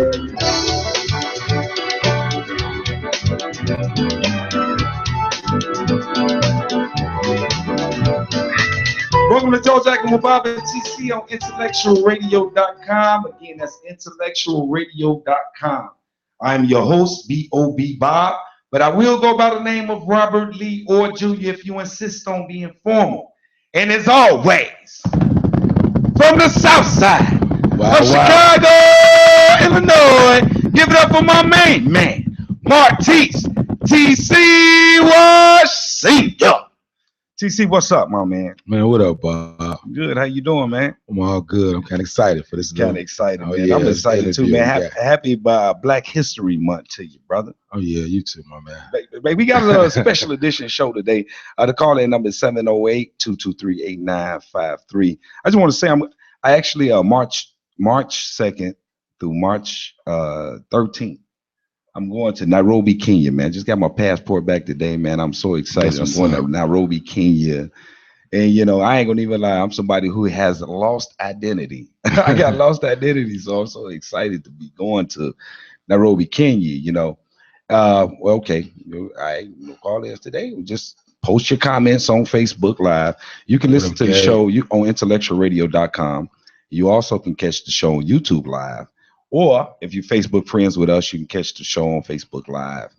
Welcome to Joe Jack and Mubaba TC on IntellectualRadio.com. Again, that's IntellectualRadio.com. I'm your host, B.O.B. Bob, but I will go by the name of Robert Lee or Jr. if you insist on being formal. And as always, from the South Side of Chicago, Illinois, give it up for my main man, Martise TC Washington. TC, what's up, my man? Man, what up, Bob? Good. How you doing, man? I'm all good. I'm kind of excited for this. Kind of excited, man. Yeah, I'm excited too, man. Happy Black History Month to you, brother. Oh yeah, you too, my man. Baby, we got a special edition show today. The call-in number is 708-223-8953. I just want to say I actually March 2nd through March 13th. I'm going to Nairobi, Kenya, man. Just got my passport back today, man. I'm so excited. I'm going to Nairobi, Kenya. And, you know, I ain't going to even lie. I'm somebody who has lost identity. I got lost identity, so I'm so excited to be going to Nairobi, Kenya, you know. Well, okay. I call this today. Just post your comments on Facebook Live. You can listen to the show on IntellectualRadio.com. You also can catch the show on YouTube Live. Or if you're Facebook friends with us, you can catch the show on Facebook Live.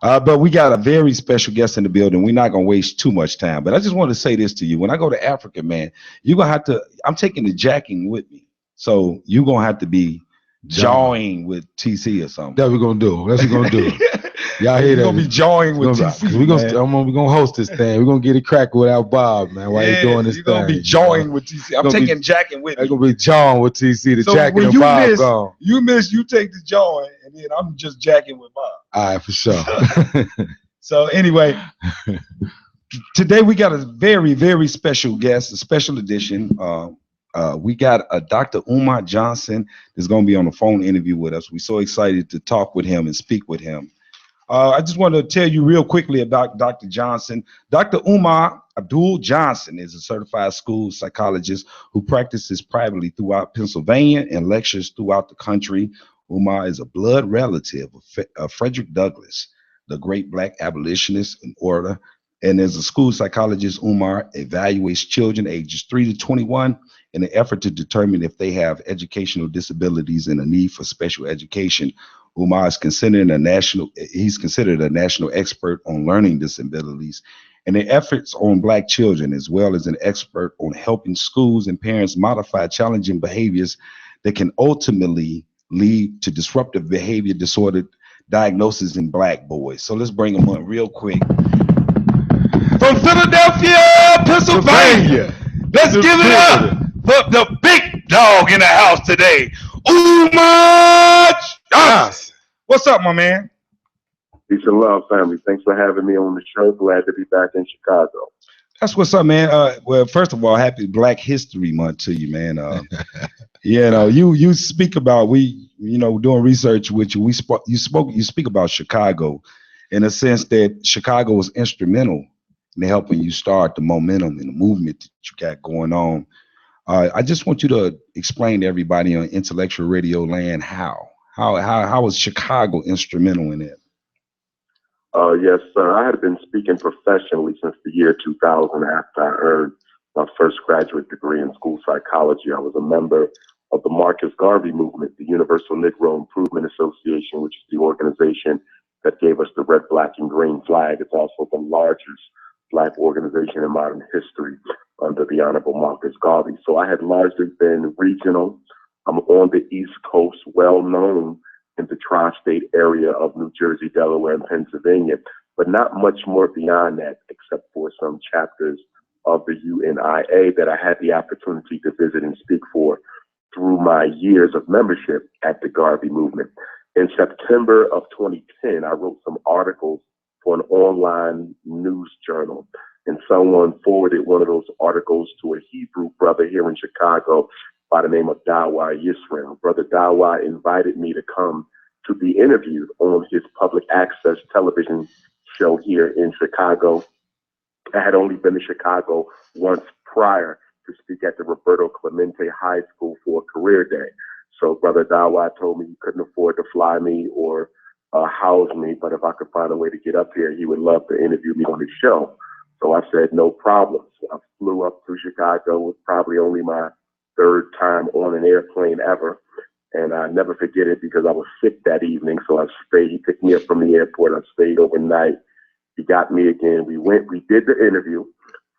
But we got a very special guest in the building. We're not going to waste too much time. But I just want to say this to you. When I go to Africa, man, you're going to have to, I'm taking the jacking with me. So you're going to have to be jawing with TC or something. That's what we're going to do. That's what we're going to do. Y'all hear that? We're going to be jawing with TC. We're going to host this thing. We're going to get it cracked without Bob, man, while you're doing this thing. You're going to be jawing with TC. I'm taking jacking with me. I'm going to be jawing with TC. The so jacking and Bob gone. You take the jawing, and then I'm just jacking with Bob. All right, for sure. So anyway, today we got a very, very special guest, a special edition. We got Dr. Umar Johnson that's going to be on the phone interview with us. We're so excited to talk with him and speak with him. I just want to tell you real quickly about Dr. Johnson. Dr. Umar Abdul Johnson is a certified school psychologist who practices privately throughout Pennsylvania and lectures throughout the country. Umar is a blood relative of Frederick Douglass, the great Black abolitionist and orator. And as a school psychologist, Umar evaluates children ages 3 to 21 in an effort to determine if they have educational disabilities and a need for special education. Umar is considered a national expert on learning disabilities and the efforts on Black children, as well as an expert on helping schools and parents modify challenging behaviors that can ultimately lead to disruptive behavior disorder diagnosis in Black boys. So let's bring them on real quick. From Philadelphia, Pennsylvania, let's give it up for the big dog in the house today, Umar Johnson. What's up, my man? Peace and love, family. Thanks for having me on the show. Glad to be back in Chicago. That's what's up, man. Well, first of all, happy Black History Month to you, man. You know, you speak about doing research with you. You speak about Chicago in a sense that Chicago was instrumental in helping you start the momentum and the movement that you got going on. I just want you to explain to everybody on Intellectual Radio Land how was Chicago instrumental in it? Yes, sir. I had been speaking professionally since the year 2000 after I earned my first graduate degree in school psychology. I was a member of the Marcus Garvey movement, the Universal Negro Improvement Association, which is the organization that gave us the red, black, and green flag. It's also the largest Black organization in modern history under the Honorable Marcus Garvey. So I had largely been regional. I'm on the East Coast, well known in the tri-state area of New Jersey, Delaware, and Pennsylvania, but not much more beyond that, except for some chapters of the UNIA that I had the opportunity to visit and speak for through my years of membership at the Garvey movement. In September of 2010, I wrote some articles for an online news journal, and someone forwarded one of those articles to a Hebrew brother here in Chicago by the name of Dawa Yisrael. Brother Dawa invited me to come to be interviewed on his public access television show here in Chicago. I had only been to Chicago once prior to speak at the Roberto Clemente High School for a career day. So Brother Dawa told me he couldn't afford to fly me or house me, but if I could find a way to get up here, he would love to interview me on his show. So I said, no problem. So I flew up to Chicago. It was probably only my third time on an airplane ever. And I never forget it because I was sick that evening. So I stayed. He picked me up from the airport. I stayed overnight. He got me again. We did the interview.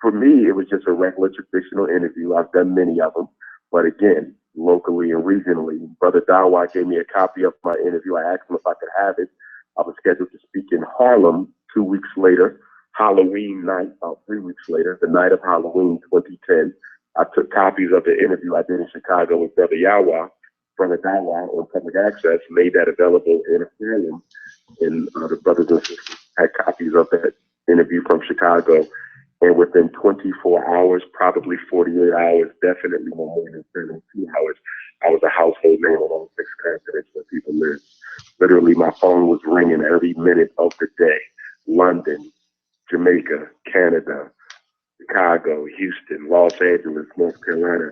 For me, it was just a regular traditional interview. I've done many of them. But again, locally and regionally, Brother Dawa gave me a copy of my interview. I asked him if I could have it. I was scheduled to speak in Harlem 2 weeks later, Halloween night, about 3 weeks later, the night of Halloween 2010. I took copies of the interview I did in Chicago with Brother Dawa on public access, made that available in Harlem. And the brothers and sisters had copies of that interview from Chicago. And within 24 hours, probably 48 hours, definitely no more than 72 hours, I was a household name on all 6 continents where people live. Literally, my phone was ringing every minute of the day. London, Jamaica, Canada, Chicago, Houston, Los Angeles, North Carolina,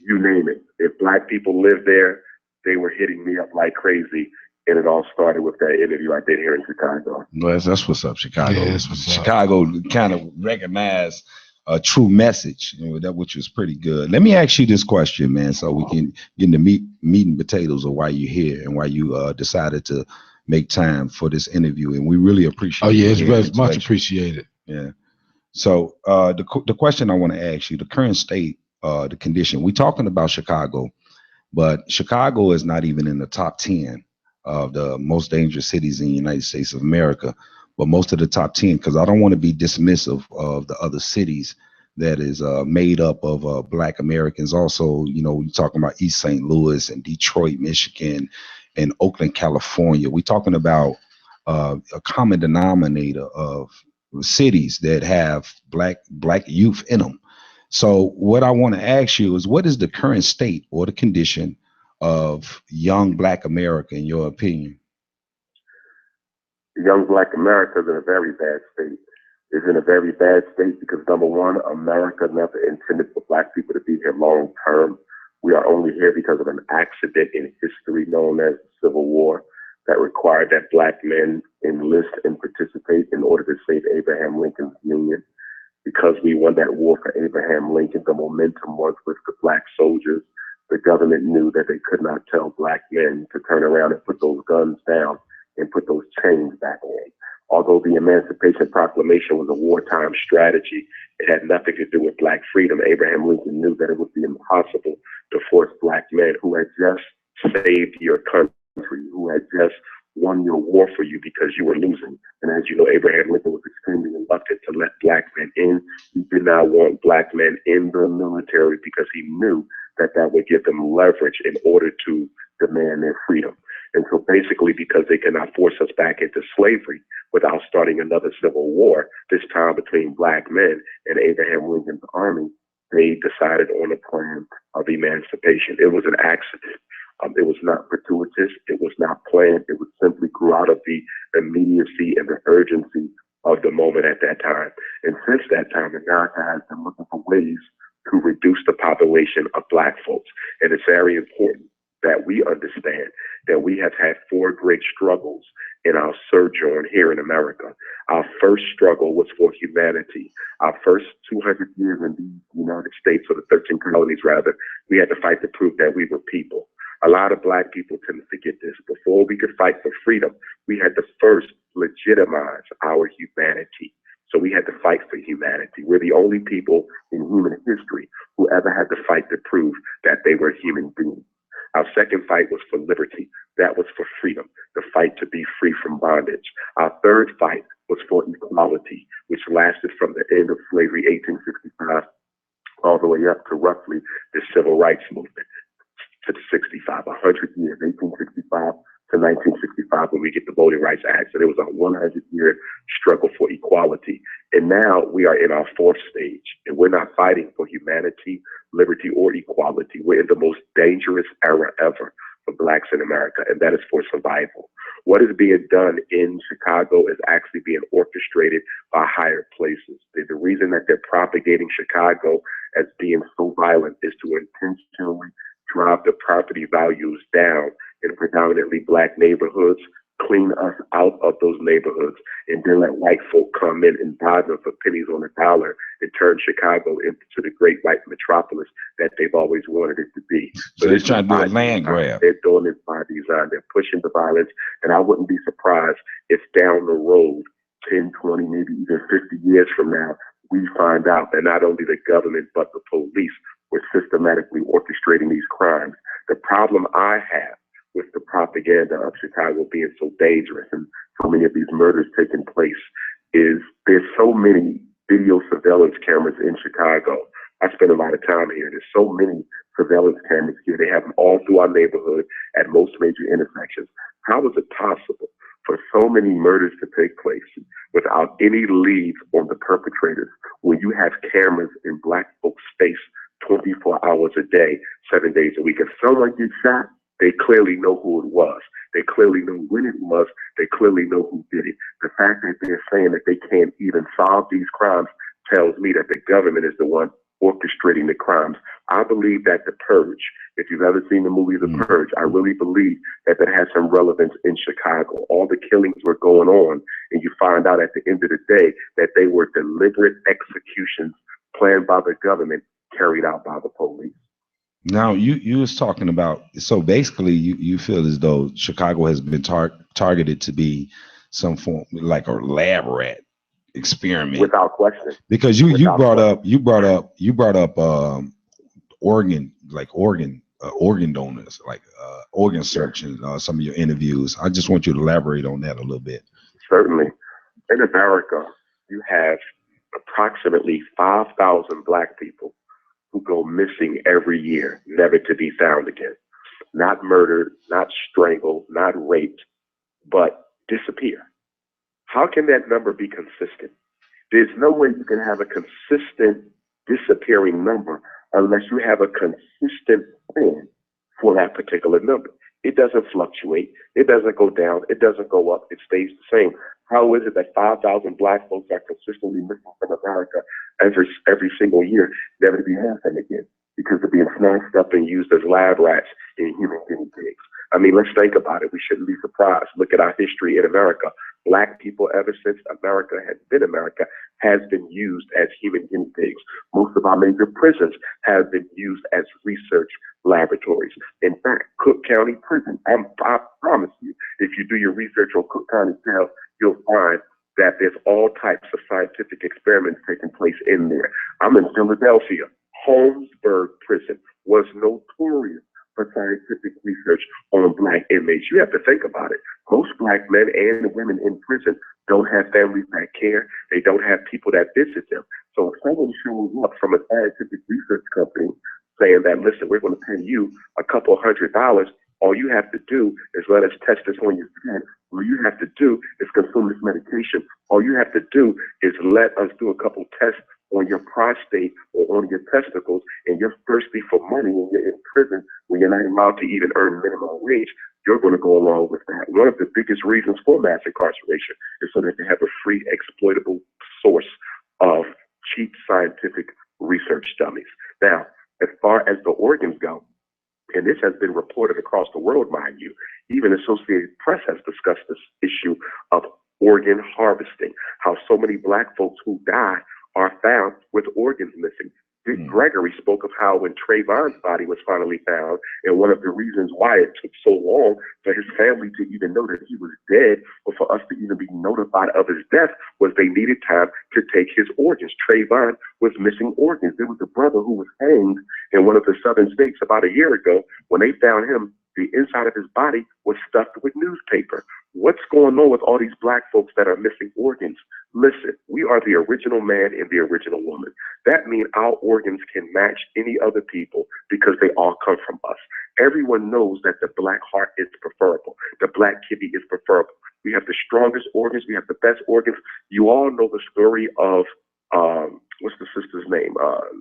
you name it. If Black people live there, they were hitting me up like crazy. And it all started with that interview I did here in Chicago. Well, that's what's up, Chicago. Yeah, that's what's up. Chicago kind of recognized a true message, which was pretty good. Let me ask you this question, man, so we can get into meat and potatoes of why you're here and why you decided to make time for this interview. And we really appreciate it. Oh, yeah, it's much appreciated. Yeah. So the question I want to ask you, the current state, the condition, we're talking about Chicago, but Chicago is not even in the top 10 of the most dangerous cities in the United States of America, but most of the top 10, because I don't want to be dismissive of the other cities that is made up of Black Americans. Also, you're talking about East St. Louis and Detroit, Michigan, and Oakland, California. We're talking about a common denominator of cities that have black youth in them. So what I want to ask you is, what is the current state or the condition of young Black America, in your opinion? Young Black America is in a very bad state. It's in a very bad state because, number one, America never intended for Black people to be here long term. We are only here because of an accident in history known as the Civil War that required that Black men enlist and participate in order to save Abraham Lincoln's Union. Because we won that war for Abraham Lincoln, the momentum was with the Black soldiers. The government knew that they could not tell Black men to turn around and put those guns down and put those chains back on. Although the Emancipation Proclamation was a wartime strategy, it had nothing to do with Black freedom. Abraham Lincoln knew that it would be impossible to force Black men who had just saved your country, who had just won your war for you because you were losing. And as you know, Abraham Lincoln was extremely reluctant to let Black men in. He did not want Black men in the military because he knew that that would give them leverage in order to demand their freedom. And so basically, because they cannot force us back into slavery without starting another civil war, this time between Black men and Abraham Lincoln's army, they decided on a plan of emancipation. It was an accident. It was not gratuitous. It was not planned. It was simply grew out of the immediacy and the urgency of the moment at that time. And since that time, America has been looking for ways to reduce the population of Black folks. And it's very important that we understand that we have had 4 great struggles in our sojourn here in America. Our first struggle was for humanity. Our first 200 years in the United States, or the 13 colonies rather, we had to fight to prove that we were people. A lot of Black people tend to forget this. Before we could fight for freedom, we had to first legitimize our humanity. So we had to fight for humanity. We're the only people in human history who ever had to fight to prove that they were human beings. Our second fight was for liberty. That was for freedom, the fight to be free from bondage. Our third fight was for equality, which lasted from the end of slavery, 1865, all the way up to roughly the civil rights movement. To the 65, 100 years, 1865 to 1965, when we get the Voting Rights Act. So there was a 100-year struggle for equality. And now we are in our 4th stage, and we're not fighting for humanity, liberty, or equality. We're in the most dangerous era ever for Blacks in America, and that is for survival. What is being done in Chicago is actually being orchestrated by higher places. The reason that they're propagating Chicago as being so violent is to intentionally drive the property values down in predominantly black neighborhoods, clean us out of those neighborhoods, and then let white folk come in and buy them for pennies on a dollar and turn Chicago into the great white metropolis that they've always wanted it to be. So they're trying to do a land grab. They're doing it by design. They're pushing the violence, and I wouldn't be surprised if down the road, 10, 20, maybe even 50 years from now, we find out that not only the government but the police were systematically orchestrating these crimes. The problem I have with the propaganda of Chicago being so dangerous and so many of these murders taking place is there's so many video surveillance cameras in Chicago. I spend a lot of time here. There's so many surveillance cameras here. They have them all through our neighborhood at most major intersections. How is it possible for so many murders to take place without any leads on the perpetrators when you have cameras in black folks' face 24 hours a day, 7 days a week? If someone gets shot, they clearly know who it was. They clearly know when it was. They clearly know who did it. The fact that they're saying that they can't even solve these crimes tells me that the government is the one orchestrating the crimes. I believe that The Purge, if you've ever seen the movie The Purge, I really believe that has some relevance in Chicago. All the killings were going on, and you find out at the end of the day that they were deliberate executions planned by the government, carried out by the police. Now, you was talking about, so basically you feel as though Chicago has been targeted to be some form like a lab rat experiment, without question. Because you brought up organ donors, like organ search in some of your interviews. I just want you to elaborate on that a little bit. Certainly. In America, you have approximately 5,000 black people who go missing every year, never to be found again. Not murdered, not strangled, not raped, but disappear. How can that number be consistent? There's no way you can have a consistent disappearing number unless you have a consistent plan for that particular number. It doesn't fluctuate. It doesn't go down. It doesn't go up. It stays the same. How is it that 5,000 black folks are consistently missing from America every single year, never to be had them again? Because they're being snatched up and used as lab rats in human guinea pigs. I mean, let's think about it. We shouldn't be surprised. Look at our history in America. Black people, ever since America has been America, has been used as human guinea pigs. Most of our major prisons have been used as research laboratories. In fact, Cook County Prison, I promise you, if you do your research on Cook County Jail, you'll find that there's all types of scientific experiments taking place in there. I'm in Philadelphia. Holmesburg Prison was notorious for scientific research on black inmates. You have to think about it. Most black men and women in prison don't have families that care. They don't have people that visit them. So if someone shows up from a scientific research company saying that, listen, we're going to pay you a couple $100, all you have to do is let us test this on your skin. All you have to do is consume this medication. All you have to do is let us do a couple tests on your prostate or on your testicles, and you're thirsty for money when you're in prison, when you're not allowed to even earn minimum wage, you're going to go along with that. One of the biggest reasons for mass incarceration is so that they have a free, exploitable source of cheap scientific research dummies. Now, as far as the organs go, and this has been reported across the world, mind you, even Associated Press has discussed this issue of organ harvesting, how so many black folks who die are found with organs missing. Dick Gregory spoke of how when Trayvon's body was finally found, and one of the reasons why it took so long for his family to even know that he was dead, or for us to even be notified of his death, was they needed time to take his organs. Trayvon was missing organs. There was a brother who was hanged in one of the southern states about a year ago. When they found him, the inside of his body was stuffed with newspaper. What's going on with all these black folks that are missing organs? Listen, we are the original man and the original woman. That means our organs can match any other people because they all come from us. Everyone knows that the black heart is preferable. The black kidney is preferable. We have the strongest organs. We have the best organs. You all know the story of, what's the sister's name?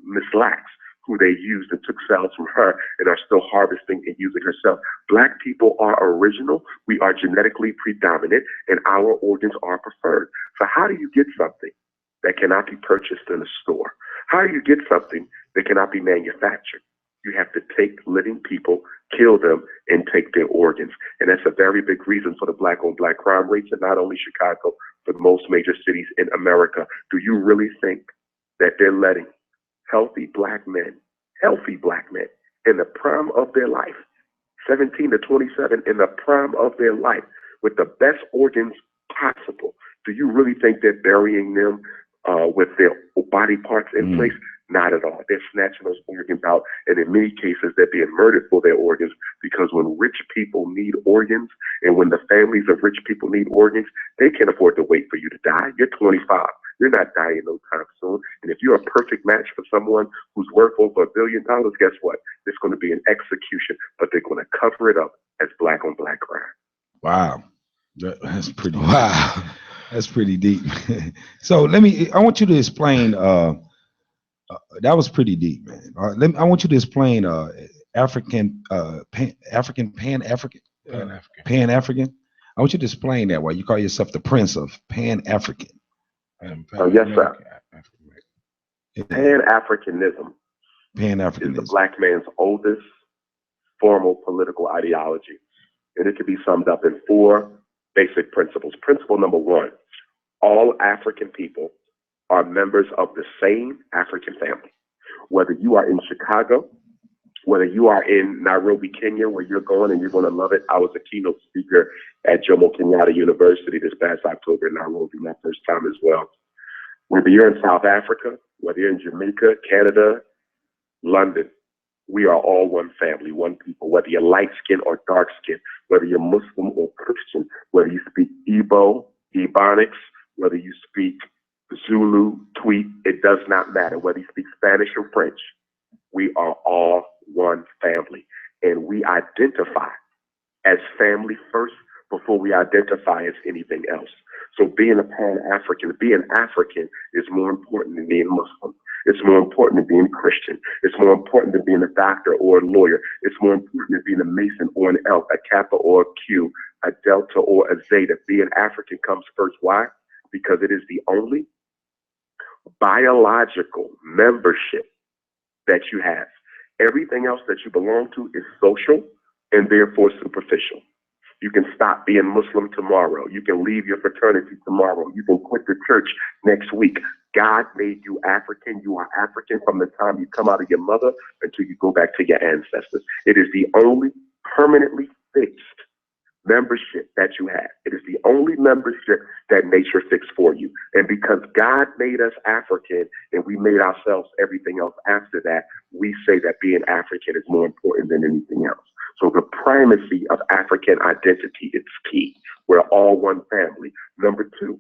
Miss Lax, who they used and took cells from her and are still harvesting and using herself. Black people are original. We are genetically predominant, and our organs are preferred. So how do you get something that cannot be purchased in a store? How do you get something that cannot be manufactured? You have to take living people, kill them, and take their organs. And that's a very big reason for the black-on-black crime rates in not only Chicago, but most major cities in America. Do you really think that they're letting healthy black men in the prime of their life, 17 to 27, in the prime of their life, with the best organs possible, do you really think they're burying them with their body parts in place? Not at all. They're snatching those organs out, and in many cases, they're being murdered for their organs, because when rich people need organs, and when the families of rich people need organs, they can't afford to wait for you to die. You're 25. You're not dying no time soon. And if you're a perfect match for someone who's worth over $1 billion, guess what? There's going to be an execution, but they're going to cover it up as black-on-black crime. Wow. That's pretty wow. That's pretty deep. So I want you to explain that was pretty deep, man. I want you to explain Pan-African. I want you to explain that, why you call yourself the Prince of Pan-African. Yes, sir. Pan-Africanism is the black man's oldest formal political ideology. And it can be summed up in 4 basic principles. Principle number 1, all African people are members of the same African family. Whether you are in Chicago, whether you are in Nairobi, Kenya, where you're going and you're going to love it. I was a keynote speaker at Jomo Kenyatta University this past October in Nairobi, my first time as well. Whether you're in South Africa, whether you're in Jamaica, Canada, London, we are all one family, one people, whether you're light skin or dark skin, whether you're Muslim or Christian, whether you speak Igbo, Ebonics, whether you speak Zulu, Tweet, it does not matter. Whether you speak Spanish or French, we are all one family. And we identify as family first before we identify as anything else. So being a Pan-African, being African is more important than being Muslim. It's more important than being Christian. It's more important than being a doctor or a lawyer. It's more important than being a Mason or an Elk, a Kappa or a Q, a Delta or a Zeta. Being African comes first. Why? Because it is the only biological membership that you have. Everything else that you belong to is social and therefore superficial. You can stop being Muslim tomorrow. You can leave your fraternity tomorrow. You can quit the church next week. God made you African. You are African from the time you come out of your mother until you go back to your ancestors. It is the only permanently fixed membership that you have. It is the only membership that nature fixed for you. And because God made us African and we made ourselves everything else after that, we say that being African is more important than anything else. So the primacy of African identity is key. We're all one family. Number 2,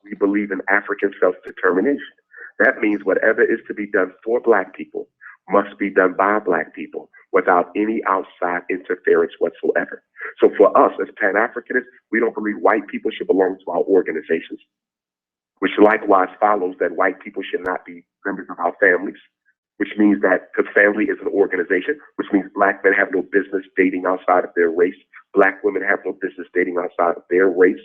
we believe in African self-determination. That means whatever is to be done for Black people must be done by Black people without any outside interference whatsoever. So for us as Pan-Africanists, we don't believe white people should belong to our organizations, which likewise follows that white people should not be members of our families, which means that the family is an organization, which means Black men have no business dating outside of their race. Black women have no business dating outside of their race.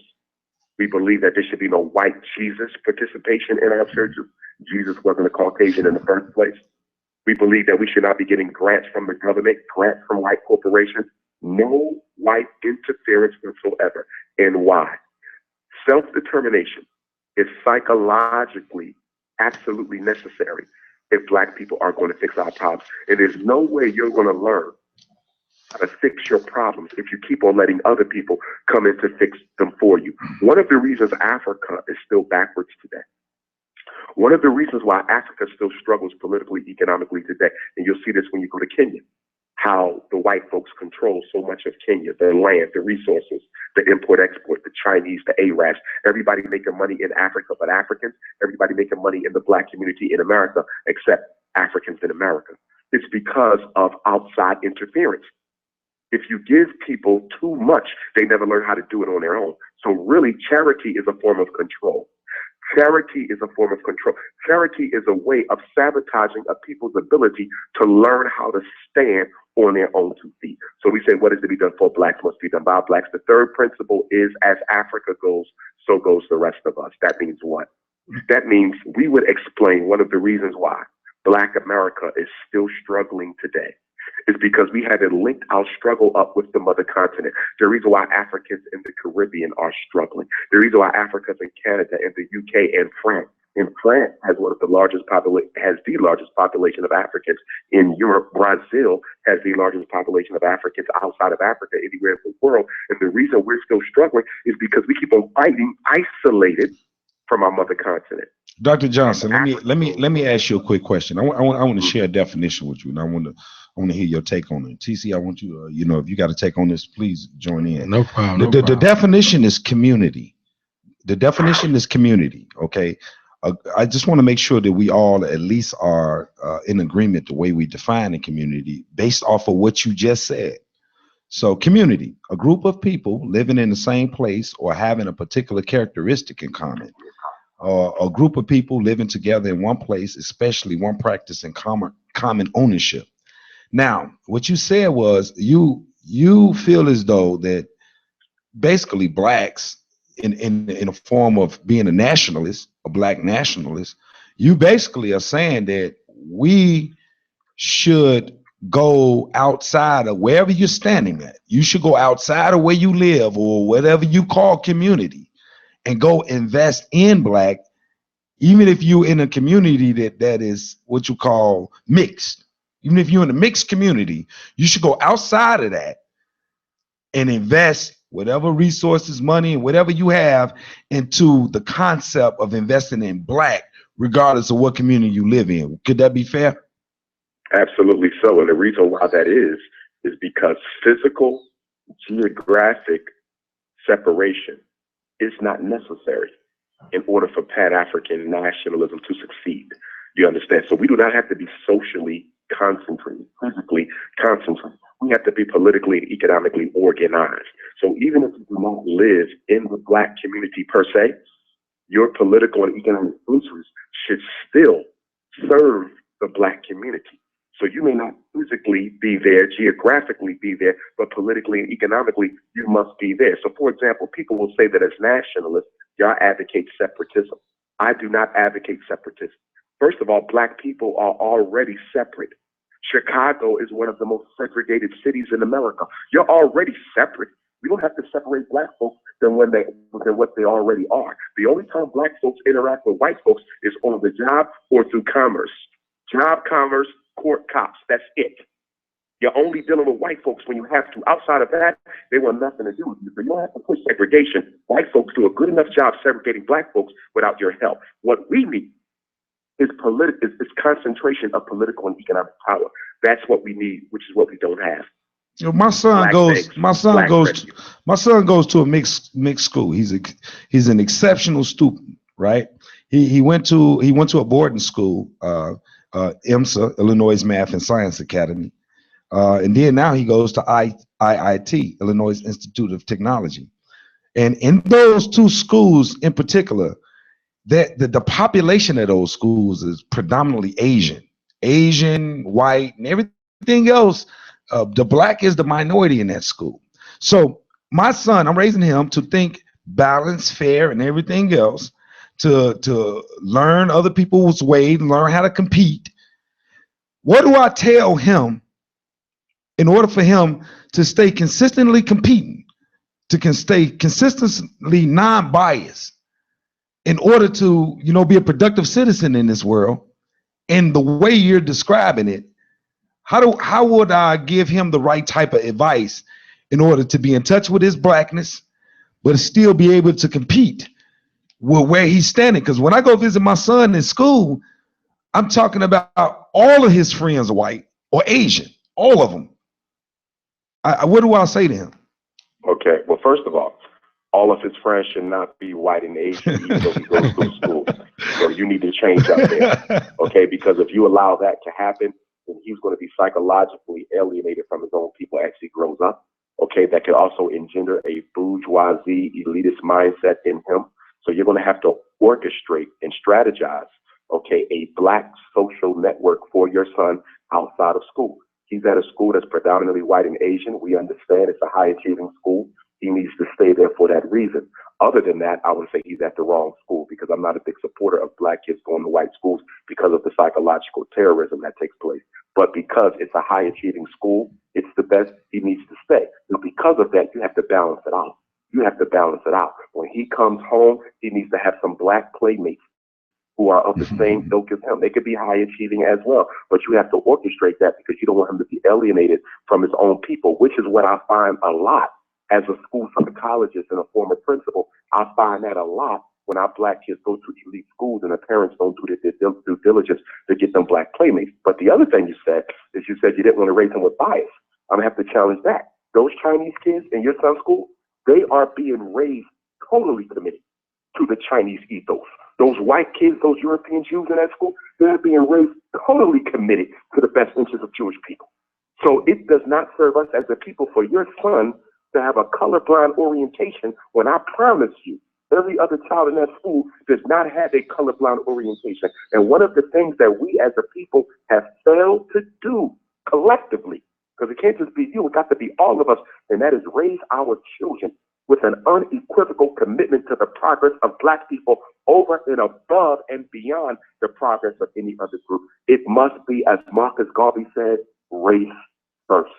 We believe that there should be no white Jesus participation in our churches. Jesus wasn't a Caucasian in the first place. We believe that we should not be getting grants from the government, grants from white corporations. No white interference whatsoever. And why? Self-determination is psychologically absolutely necessary if Black people are going to fix our problems. And there's no way you're going to learn how to fix your problems if you keep on letting other people come in to fix them for you. One of the reasons Africa is still backwards today, one of the reasons why Africa still struggles politically, economically today, and you'll see this when you go to Kenya, how the white folks control so much of Kenya, the land, the resources, the import-export, the Chinese, the Arabs, everybody making money in Africa but Africans, everybody making money in the Black community in America except Africans in America. It's because of outside interference. If you give people too much, they never learn how to do it on their own. So really, charity is a form of control. Charity is a form of control. Charity is a way of sabotaging a people's ability to learn how to stand on their own 2 feet. So we say what is to be done for Blacks must be done by Blacks. The third principle is as Africa goes, so goes the rest of us. That means what? That means we would explain one of the reasons why Black America is still struggling today is because we haven't linked our struggle up with the mother continent. The reason why Africans in the Caribbean are struggling. The reason why Africans in Canada and the UK and France. And France has the largest population of Africans in Europe. Brazil has the largest population of Africans outside of Africa anywhere in the world. And the reason we're still struggling is because we keep on fighting isolated from our mother continent. Dr. Johnson, let me ask you a quick question. I want to share a definition with you, and I want to hear your take on it. TC, I want you if you got a take on this, please join in. No problem. The definition is community. The definition is community. Okay. I just want to make sure that we all at least are in agreement the way we define the community based off of what you just said. So community, a group of people living in the same place or having a particular characteristic in common. A group of people living together in one place, especially one practice in common ownership. Now, what you said was you feel as though that basically blacks in a form of being a nationalist, a black nationalist, you basically are saying that we should go outside of wherever you're standing at. You should go outside of where you live or whatever you call community and go invest in black, even if you're in a community that is what you call mixed. Even if you're in a mixed community, you should go outside of that and invest whatever resources, money, and whatever you have into the concept of investing in black, regardless of what community you live in. Could that be fair? Absolutely so. And the reason why that is because physical, geographic separation is not necessary in order for Pan-African nationalism to succeed. You understand? So we do not have to be socially concentrated, physically concentrated. We have to be politically and economically organized. So even if you do not live in the black community per se, your political and economic interests should still serve the black community. So you may not physically be there, geographically be there, but politically and economically, you must be there. So for example, people will say that as nationalists, y'all advocate separatism. I do not advocate separatism. First of all, black people are already separate. Chicago is one of the most segregated cities in America. You're already separate. We don't have to separate black folks than what they already are. The only time black folks interact with white folks is on the job or through commerce. Job, commerce, court, cops. That's it. You're only dealing with white folks when you have to. Outside of that, they want nothing to do with you. So you don't have to push segregation. White folks do a good enough job segregating black folks without your help. What we need is concentration of political and economic power. That's what we need, which is what we don't have. My son goes to a mixed school. He's an exceptional student, right? He went to a boarding school, IMSA, Illinois Math and Science Academy, and then now he goes to IIT, Illinois Institute of Technology. And in those two schools in particular, the population of those schools is predominantly Asian, white, and everything else. The black is the minority in that school. So my son, I'm raising him to think balanced, fair, and everything else, to learn other people's ways, learn how to compete. What do I tell him in order for him to stay consistently competing, to stay consistently non-biased, in order to, be a productive citizen in this world? And the way you're describing it, how would I give him the right type of advice in order to be in touch with his blackness, but still be able to compete with where he's standing? Because when I go visit my son in school, I'm talking about all of his friends are white or Asian, all of them. What do I say to him? Okay, well, first of all of his friends should not be white and Asian, even though he goes to school. So you need to change up there, okay? Because if you allow that to happen, then he's going to be psychologically alienated from his own people as he grows up, okay? That could also engender a bourgeoisie, elitist mindset in him. So you're going to have to orchestrate and strategize, okay, a black social network for your son outside of school. He's at a school that's predominantly white and Asian. We understand it's a high-achieving school. He needs to stay there for that reason. Other than that, I would say he's at the wrong school, because because I'm not a big supporter of black kids going to white schools because of the psychological terrorism that takes place. But because it's a high achieving school, it's the best, he needs to stay. And because of that, you have to balance it out. You have to balance it out. When he comes home, he needs to have some black playmates who are of the same ilk as him. They could be high achieving as well, but you have to orchestrate that because you don't want him to be alienated from his own people, which is what I find a lot as a school psychologist and a former principal. I find that a lot when our black kids go to elite schools and the parents don't do their due diligence to get them black playmates. But the other thing you said is you said you didn't want to raise them with bias. I'm going to have to challenge that. Those Chinese kids in your son's school, they are being raised totally committed to the Chinese ethos. Those white kids, those European Jews in that school, they're being raised totally committed to the best interests of Jewish people. So it does not serve us as a people for your son to have a colorblind orientation when I promise you, every other child in that school does not have a colorblind orientation. And one of the things that we as a people have failed to do collectively, because it can't just be you, it got to be all of us, and that is raise our children with an unequivocal commitment to the progress of black people over and above and beyond the progress of any other group. It must be, as Marcus Garvey said, race first.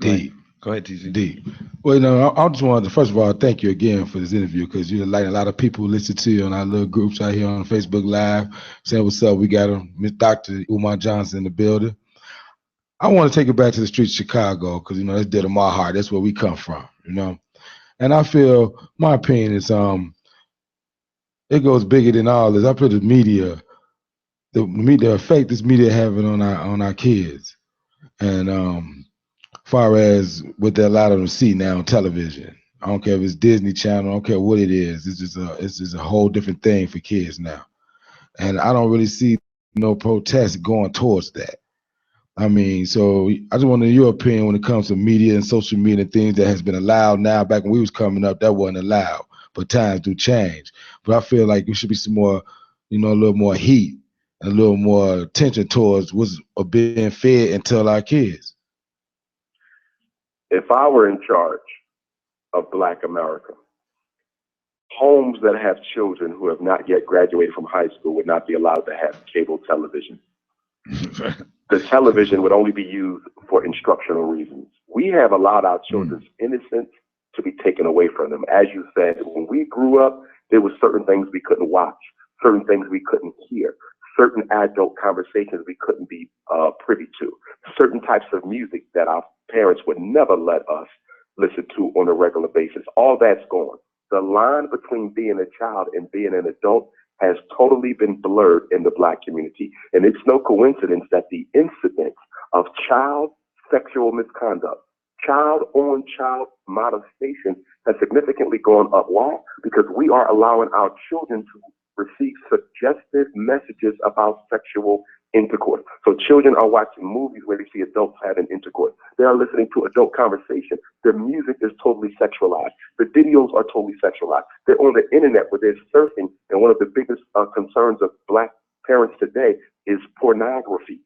Deep. Go ahead, TC. Deep. Well, no, I just wanted to, first of all, thank you again for this interview, because you're like a lot of people listen to you on our little groups out here on Facebook Live, saying what's up. We got Miss Dr. Umar Johnson in the building. I want to take it back to the streets of Chicago, because, that's dear to my heart. That's where we come from, And I feel, my opinion is, it goes bigger than all this. I feel the media, the effect this media having on our kids, and far as what they allow them to see now on television. I don't care if it's Disney Channel. I don't care what it is. It's just a whole different thing for kids now, and I don't really see no protest going towards that. I mean, so I just wanted your opinion when it comes to media and social media and things that has been allowed now. Back when we was coming up, that wasn't allowed, but times do change. But I feel like there should be some more, a little more heat, and a little more attention towards what's being fed and tell our kids. If I were in charge of Black America, homes that have children who have not yet graduated from high school would not be allowed to have cable television. The television would only be used for instructional reasons. We have allowed our children's innocence to be taken away from them. As you said, when we grew up, there were certain things we couldn't watch, certain things we couldn't hear, certain adult conversations we couldn't be privy to, certain types of music that our parents would never let us listen to on a regular basis. All that's gone. The line between being a child and being an adult has totally been blurred in the Black community. And it's no coincidence that the incidence of child sexual misconduct, child on child molestation has significantly gone up. Why? Because we are allowing our children to receive suggestive messages about sexual intercourse. So children are watching movies where they see adults having intercourse. They are listening to adult conversation. Their music is totally sexualized. The videos are totally sexualized. They're on the internet where they're surfing. And one of the biggest concerns of Black parents today is pornography.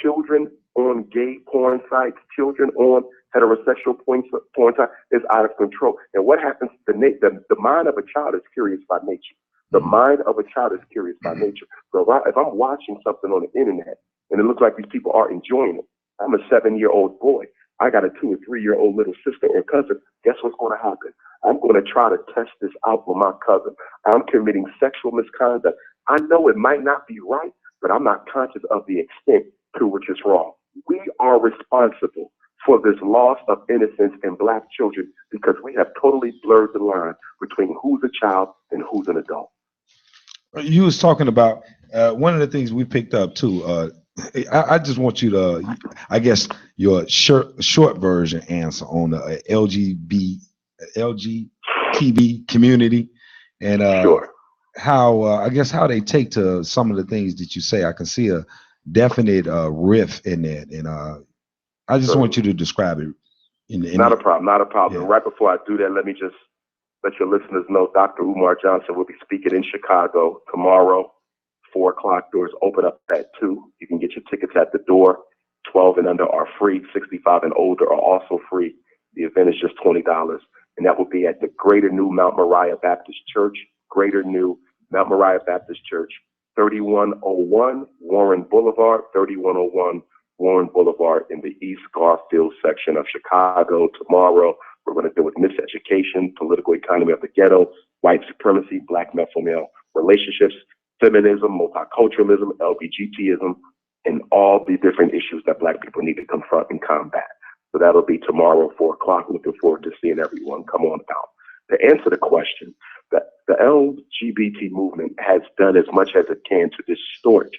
Children on gay porn sites, children on heterosexual porn sites is out of control. And what happens, the mind of a child is curious by nature. The mind of a child is curious by nature. So if I'm watching something on the internet and it looks like these people are enjoying it, I'm a 7-year-old boy. I got a 2 or 3-year-old little sister or cousin. Guess what's going to happen? I'm going to try to test this out with my cousin. I'm committing sexual misconduct. I know it might not be right, but I'm not conscious of the extent to which it's wrong. We are responsible for this loss of innocence in Black children because we have totally blurred the line between who's a child and who's an adult. You was talking about one of the things we picked up too. I just want you to, I guess, your short version answer on the LGBT community and Sure. how I guess how they take to some of the things that you say. I can see a definite riff in it, and I just want you to describe it. Not a problem. Yeah. Right before I do that, let me just let your listeners know Dr. Umar Johnson will be speaking in Chicago tomorrow, 4 o'clock. Doors open up at 2. You can get your tickets at the door. 12 and under are free. 65 and older are also free. The event is just $20. and that will be at the Greater New Mount Moriah Baptist Church, Greater New Mount Moriah Baptist Church, 3101 Warren Boulevard, 3101 Warren Boulevard in the East Garfield section of Chicago. Tomorrow, we're going to deal with miseducation, political economy of the ghetto, white supremacy, black male relationships, feminism, multiculturalism, LGBTism, and all the different issues that black people need to confront and combat. So that'll be tomorrow, 4 o'clock. Looking forward to seeing everyone come on out. To answer the question, the LGBT movement has done as much as it can to distort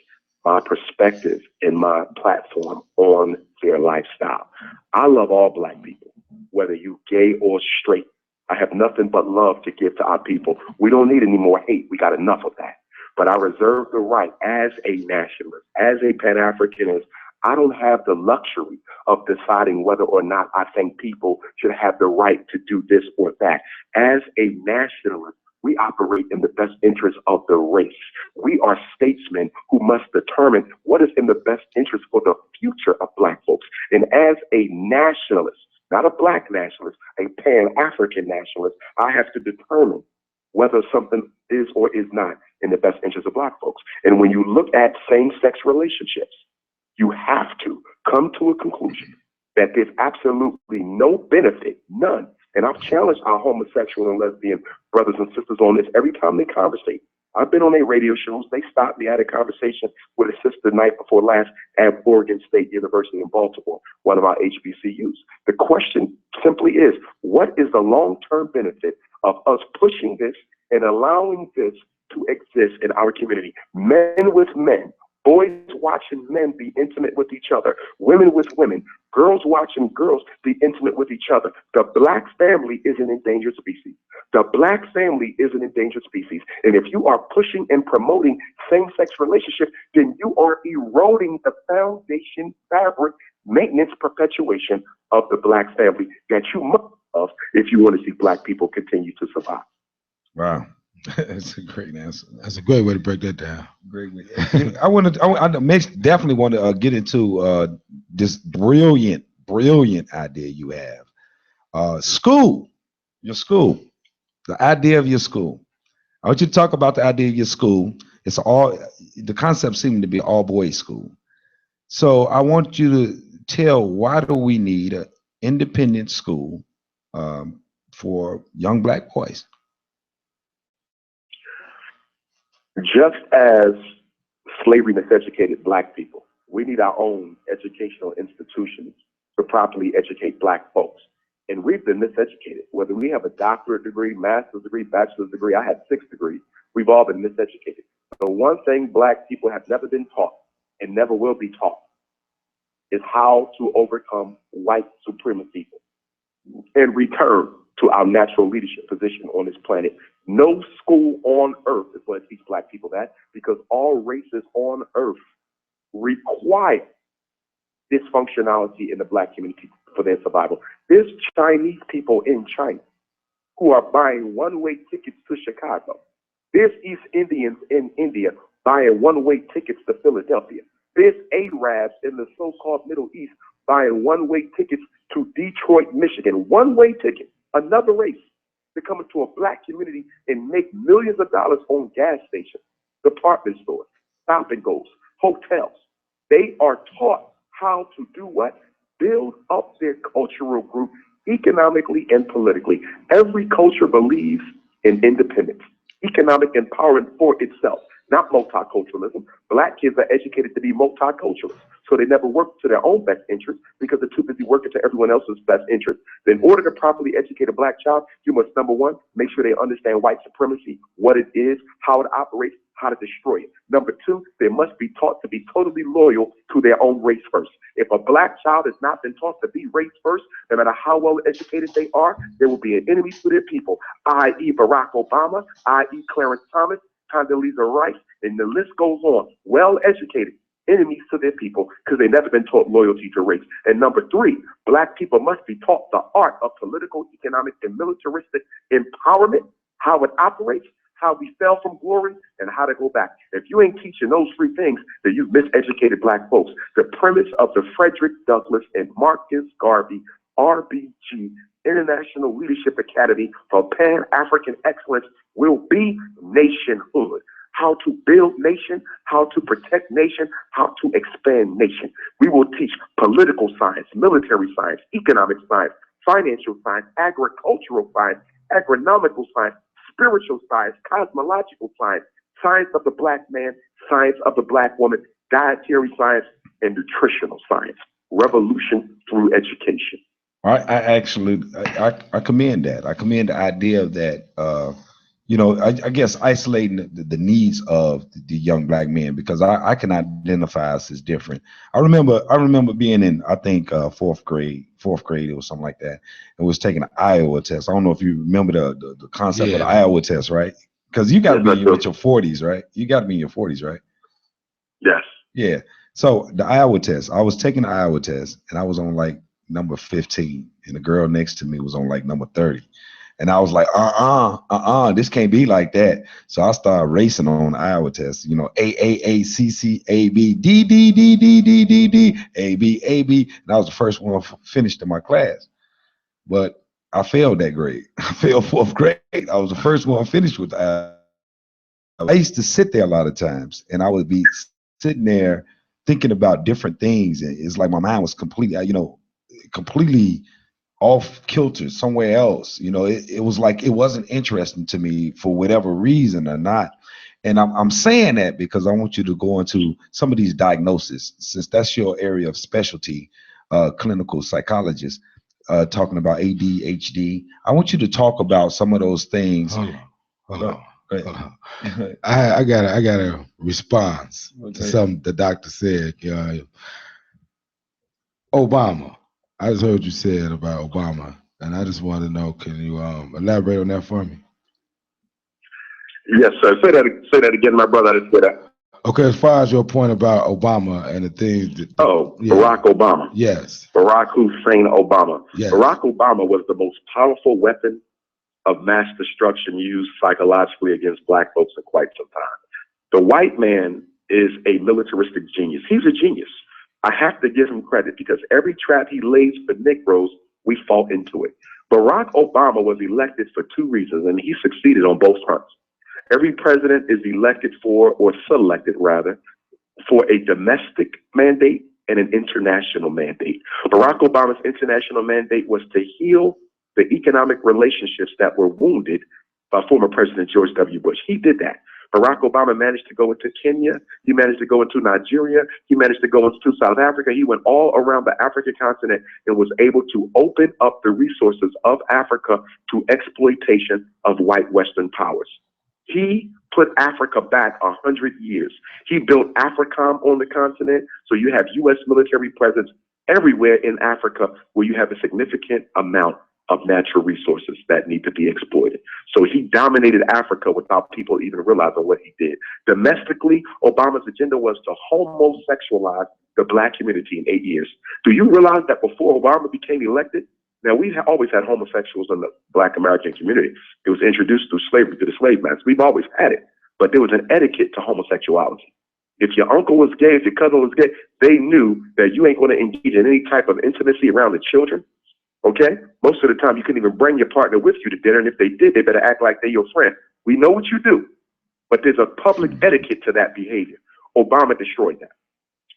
my perspective and my platform on their lifestyle. I love all black people, whether you gay or straight. I have nothing but love to give to our people. We don't need any more hate. We got enough of that. But I reserve the right as a nationalist, as a Pan-Africanist. I don't have the luxury of deciding whether or not I think people should have the right to do this or that. As a nationalist, we operate in the best interest of the race. We are statesmen who must determine what is in the best interest for the future of black folks. And as a nationalist, not a black nationalist, a Pan-African nationalist, I have to determine whether something is or is not in the best interest of black folks. And when you look at same-sex relationships, you have to come to a conclusion that there's absolutely no benefit, none. And I've challenged our homosexual and lesbian brothers and sisters on this every time they conversate. I've been on their radio shows. They stopped me. I had a conversation with a sister the night before last at Oregon State University in Baltimore, one of our HBCUs. The question simply is, what is the long-term benefit of us pushing this and allowing this to exist in our community? Men with men, boys watching men be intimate with each other, women with women, girls watching girls be intimate with each other. The black family is an endangered species. The black family is an endangered species. And if you are pushing and promoting same-sex relationships, then you are eroding the foundation, fabric, maintenance, perpetuation of the black family that you must have if you want to see black people continue to survive. Wow. That's a great answer. That's a great way to break that down. Great way. I definitely want to get into this brilliant idea you have. School, your school, the idea of your school. I want you to talk about the idea of your school. The concept seems to be all boys school. So I want you to tell, why do we need an independent school for young black boys? Just as slavery miseducated black people, we need our own educational institutions to properly educate black folks. And we've been miseducated. Whether we have a doctorate degree, master's degree, bachelor's degree, I had 6 degrees, we've all been miseducated. The one thing black people have never been taught and never will be taught is how to overcome white supremacy and return to our natural leadership position on this planet. No school on earth is going to teach black people that, because all races on earth require dysfunctionality in the black community for their survival. There's Chinese people in China who are buying one-way tickets to Chicago. There's East Indians in India buying one-way tickets to Philadelphia. There's Arabs in the so-called Middle East buying one-way tickets to Detroit, Michigan. One-way ticket, another race, to come into a black community and make millions of dollars on gas stations, department stores, stop and goes, hotels. They are taught how to do what? Build up their cultural group economically and politically. Every culture believes in independence, economic empowerment for itself, not multiculturalism. Black kids are educated to be multiculturalists, so they never work to their own best interest because they're too busy working to everyone else's best interest. In order to properly educate a black child, you must, number one, make sure they understand white supremacy, what it is, how it operates, how to destroy it. Number two, they must be taught to be totally loyal to their own race first. If a black child has not been taught to be race first, no matter how well educated they are, they will be an enemy to their people, i.e. Barack Obama, i.e. Clarence Thomas, Condoleezza Rice, and the list goes on. Well-educated enemies to their people because they've never been taught loyalty to race. And number three, black people must be taught the art of political, economic, and militaristic empowerment, how it operates, how we fell from glory, and how to go back. If you ain't teaching those 3 things, then you've miseducated black folks. The premise of the Frederick Douglass and Marcus Garvey RBG International Leadership Academy for Pan-African Excellence will be nationhood. How to build nation, how to protect nation, how to expand nation. We will teach political science, military science, economic science, financial science, agricultural science, agronomical science, spiritual science, cosmological science, science of the black man, science of the black woman, dietary science, and nutritional science. Revolution through education. I commend that. I commend the idea of that. I guess isolating the needs of the young black men, because I can identify us as different. I remember being in, I think, fourth grade or something like that, and was taking an Iowa test. I don't know if you remember the concept of the Iowa test, right? Because you got to be in your 40s, right? You got to be in your 40s, right? Yes. Yeah. So the Iowa test, I was taking the Iowa test, and I was on like number 15, and the girl next to me was on like number 30. And I was like, this can't be like that. So I started racing on the Iowa test, A, C, C, A, B, D, D, D, D, D, D, D, A, B, A, B. And I was the first one finished in my class. But I failed that grade. I failed fourth grade. I was the first one finished with the Iowa. I used to sit there a lot of times, and I would be sitting there thinking about different things. And it's like my mind was completely off kilter somewhere else. It was like it wasn't interesting to me for whatever reason or not. And I'm saying that because I want you to go into some of these diagnoses, since that's your area of specialty, clinical psychologist, talking about ADHD. I want you to talk about some of those things. Hold on. I got a response to something the doctor said. Obama. I just heard you said about Obama, and I just want to know, can you elaborate on that for me? Yes, sir. Say that again, my brother. I didn't say that. Okay, as far as your point about Obama and the things that... Barack Obama. Yes. Barack Hussein Obama. Yes. Barack Obama was the most powerful weapon of mass destruction used psychologically against black folks in quite some time. The white man is a militaristic genius. He's a genius. I have to give him credit, because every trap he lays for Negroes, we fall into it. Barack Obama was elected for two reasons, and he succeeded on both fronts. Every president is elected for, or selected rather, for a domestic mandate and an international mandate. Barack Obama's international mandate was to heal the economic relationships that were wounded by former President George W. Bush. He did that. Barack Obama managed to go into Kenya. He managed to go into Nigeria. He managed to go into South Africa. He went all around the African continent and was able to open up the resources of Africa to exploitation of white Western powers. He put Africa back 100 years. He built AFRICOM on the continent, so you have U.S. military presence everywhere in Africa where you have a significant amount of natural resources that need to be exploited. So he dominated Africa without people even realizing what he did. Domestically, Obama's agenda was to homosexualize the black community in 8 years. Do you realize that before Obama became elected, now we always had homosexuals in the black American community. It was introduced through slavery, to the slave masters. We've always had it, but there was an etiquette to homosexuality. If your uncle was gay, if your cousin was gay, they knew that you ain't going to engage in any type of intimacy around the children. Okay? Most of the time, you couldn't even bring your partner with you to dinner, and if they did, they better act like they're your friend. We know what you do, but there's a public etiquette to that behavior. Obama destroyed that.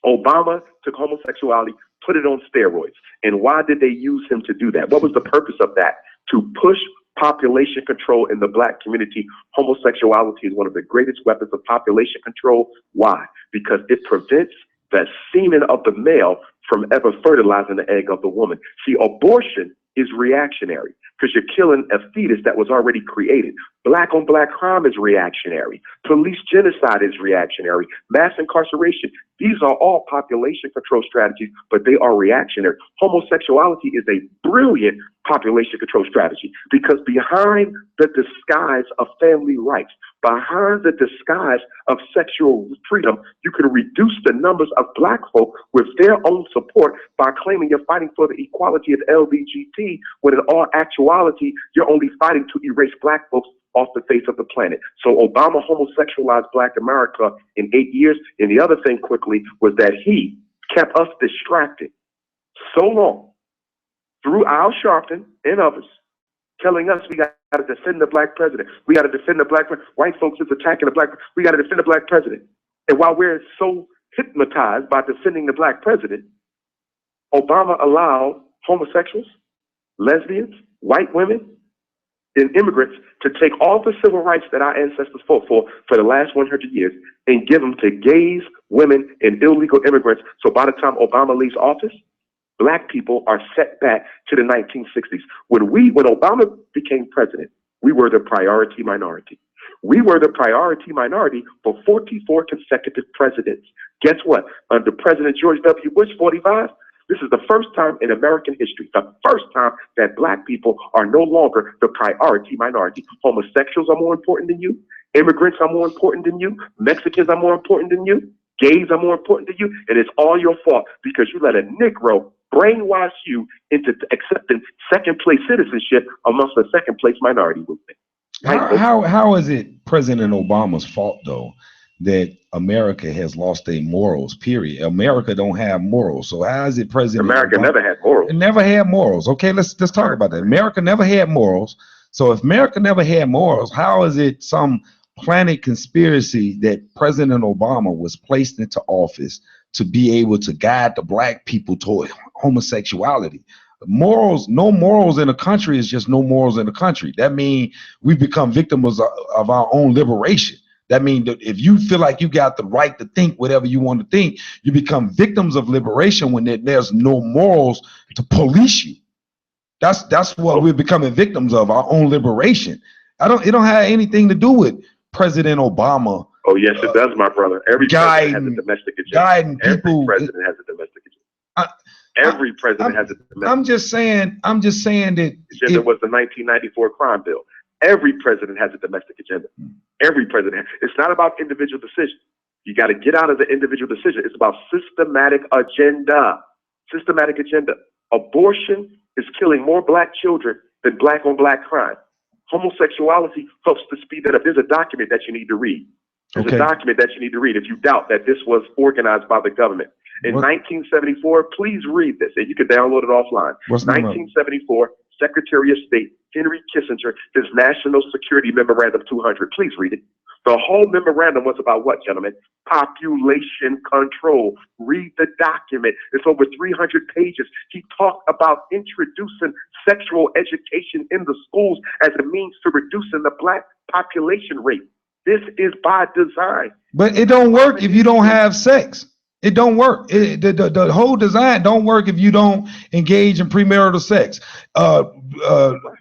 Obama took homosexuality, put it on steroids. And why did they use him to do that? What was the purpose of that? To push population control in the black community. Homosexuality is one of the greatest weapons of population control. Why? Because it prevents the semen of the male from ever fertilizing the egg of the woman. See, abortion is reactionary because you're killing a fetus that was already created. Black on black crime is reactionary. Police genocide is reactionary. Mass incarceration. These are all population control strategies, but they are reactionary. Homosexuality is a brilliant population control strategy because behind the disguise of family rights, behind the disguise of sexual freedom, you can reduce the numbers of black folk with their own support by claiming you're fighting for the equality of LGBT, when in all actuality, you're only fighting to erase black folks off the face of the planet. So Obama homosexualized black America in 8 years. And the other thing quickly was that he kept us distracted so long through Al Sharpton and others, telling us we got to defend the black president. We got to defend the black president. White folks is attacking the black. We got to defend the black president. And while we're so hypnotized by defending the black president, Obama allowed homosexuals, lesbians, white women, and immigrants to take all the civil rights that our ancestors fought for the last 100 years and give them to gays, women, and illegal immigrants. So by the time Obama leaves office, black people are set back to the 1960s. When Obama became president, we were the priority minority. We were the priority minority for 44 consecutive presidents. Guess what? Under President George W. Bush, 45, this is the first time in American history, the first time that black people are no longer the priority minority. Homosexuals are more important than you. Immigrants are more important than you. Mexicans are more important than you. Gays are more important than you. And it's all your fault because you let a Negro brainwash you into accepting second place citizenship amongst the second place minority movement. How is it President Obama's fault though that America has lost their morals? Period. America don't have morals. So how is it President America Obama never had morals? It never had morals. Okay, let's talk about that. America never had morals. So if America never had morals, how is it some planet conspiracy that President Obama was placed into office to be able to guide the black people toward homosexuality? Morals, no morals in a country is just no morals in a country. That means we become victims of our own liberation. That means that if you feel like you got the right to think whatever you want to think, you become victims of liberation when there's no morals to police you. That's what we're becoming victims of, our own liberation. It don't have anything to do with President Obama. Oh yes, it does, my brother. Every president has a domestic agenda. Every president has a domestic agenda. Every president has a domestic agenda. I'm just saying that agenda was the 1994 crime bill. Every president has a domestic agenda. Every president. It's not about individual decision. You got to get out of the individual decision. It's about systematic agenda. Systematic agenda. Abortion is killing more black children than black on black crime. Homosexuality helps to speed that up. There's a document that you need to read. There's a document that you need to read if you doubt that this was organized by the government. In 1974, please read this, and you can download it offline. 1974, Secretary of State Henry Kissinger, his National Security Memorandum 200. Please read it. The whole memorandum was about what, gentlemen? Population control. Read the document. It's over 300 pages. He talked about introducing sexual education in the schools as a means to reducing the black population rate. This is by design. But it don't work if you don't have sex. It don't work. The whole design don't work if you don't engage in premarital sex.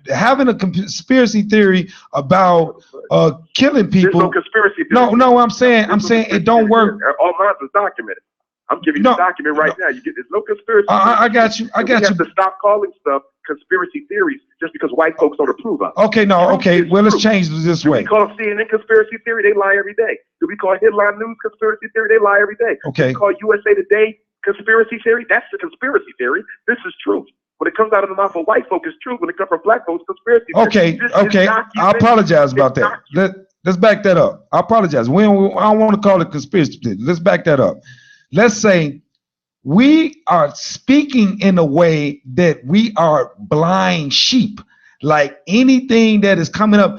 Having a conspiracy theory about killing people. There's no conspiracy theory. No, I'm saying it don't work. All mine is documented. I'm giving you the document right now. There's no conspiracy. I got you. We have to stop calling stuff conspiracy theories just because white folks don't approve of it. Okay, well, let's change it this way. Do we call CNN conspiracy theory? They lie every day. Do we call Headline News conspiracy theory? They lie every day. Okay. Do we call USA Today conspiracy theory? That's the conspiracy theory. This is truth. When it comes out of the mouth of white folk, it's truth. When it comes from black folks, conspiracy theory. Okay. I apologize about that. Let's back that up. I apologize. I don't want to call it conspiracy theory. Let's back that up. Let's say we are speaking in a way that we are blind sheep. Like anything that is coming up,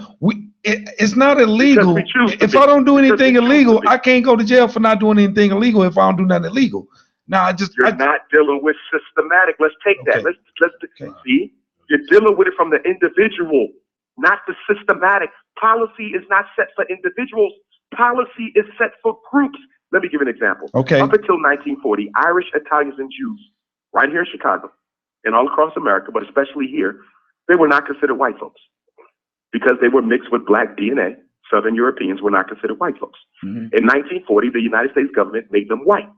it's not illegal. If I don't do anything illegal, I can't go to jail for not doing anything illegal if I don't do nothing illegal. Now you're not dealing with systematic. Let's take that. Let's see. You're dealing with it from the individual, not the systematic. Policy is not set for individuals. Policy is set for groups. Let me give you an example. Okay. Up until 1940, Irish, Italians, and Jews, right here in Chicago, and all across America, but especially here, they were not considered white folks because they were mixed with black DNA. Southern Europeans were not considered white folks. Mm-hmm. In 1940, the United States government made them white.